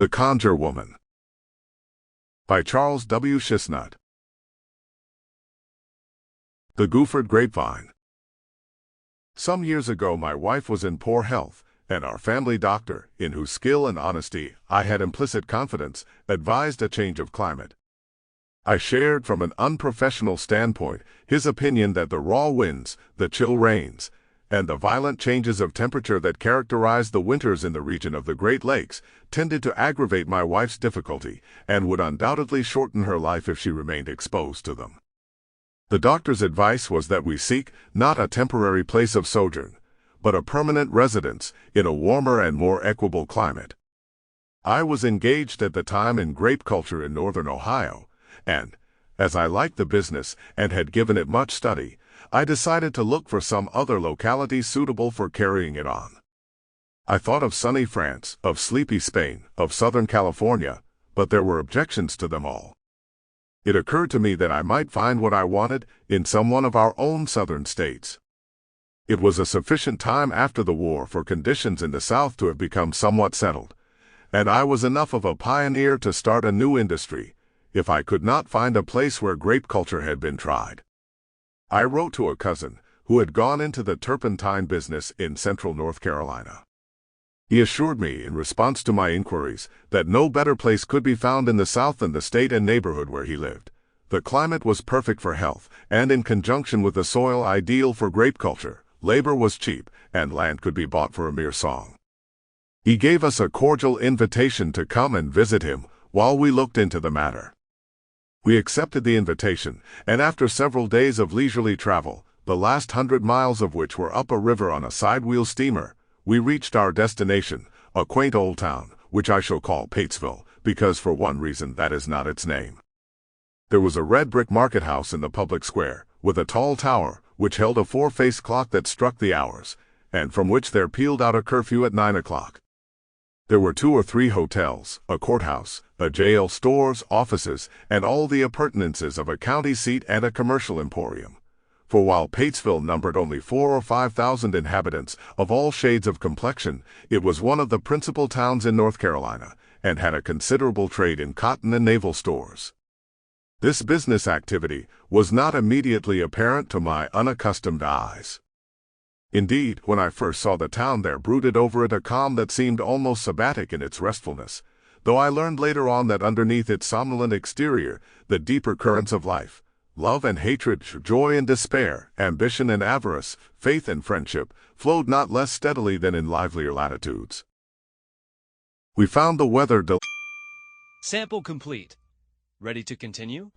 The Conjure Woman by Charles W. Chesnutt. The Gooford Grapevine. Some years ago my wife was in poor health, and our family doctor, in whose skill and honesty I had implicit confidence, advised a change of climate. I shared from an unprofessional standpoint his opinion that the raw winds, the chill rains, and the violent changes of temperature that characterized the winters in the region of the Great Lakes tended to aggravate my wife's difficulty and would undoubtedly shorten her life if she remained exposed to them. The doctor's advice was that we seek not a temporary place of sojourn, but a permanent residence in a warmer and more equable climate. I was engaged at the time in grape culture in northern Ohio, and, as I liked the business and had given it much study, I decided to look for some other locality suitable for carrying it on. I thought of sunny France, of sleepy Spain, of Southern California, but there were objections to them all. It occurred to me that I might find what I wanted in some one of our own southern states. It was a sufficient time after the war for conditions in the South to have become somewhat settled, and I was enough of a pioneer to start a new industry, if I could not find a place where grape culture had been tried. I wrote to a cousin who had gone into the turpentine business in central North Carolina. He assured me, in response to my inquiries, that no better place could be found in the South than the state and neighborhood where he lived. The climate was perfect for health, and in conjunction with the soil ideal for grape culture, labor was cheap, and land could be bought for a mere song. He gave us a cordial invitation to come and visit him while we looked into the matter. We accepted the invitation, and after several days of leisurely travel, the last 100 miles of which were up a river on a sidewheel steamer, we reached our destination, a quaint old town, which I shall call Patesville, because for one reason that is not its name. There was a red brick market house in the public square, with a tall tower, which held a four-faced clock that struck the hours, and from which there pealed out a curfew at 9 o'clock. There were 2 or 3 hotels, a courthouse, a jail, stores, offices, and all the appurtenances of a county seat and a commercial emporium. For while Patesville numbered only 4,000 or 5,000 inhabitants of all shades of complexion, it was one of the principal towns in North Carolina, and had a considerable trade in cotton and naval stores. This business activity was not immediately apparent to my unaccustomed eyes. Indeed, when I first saw the town there brooded over it a calm that seemed almost sabbatic in its restfulness, though I learned later on that underneath its somnolent exterior, the deeper currents of life, love and hatred, joy and despair, ambition and avarice, faith and friendship, flowed not less steadily than in livelier latitudes. We found the weather Sample complete. Ready to continue?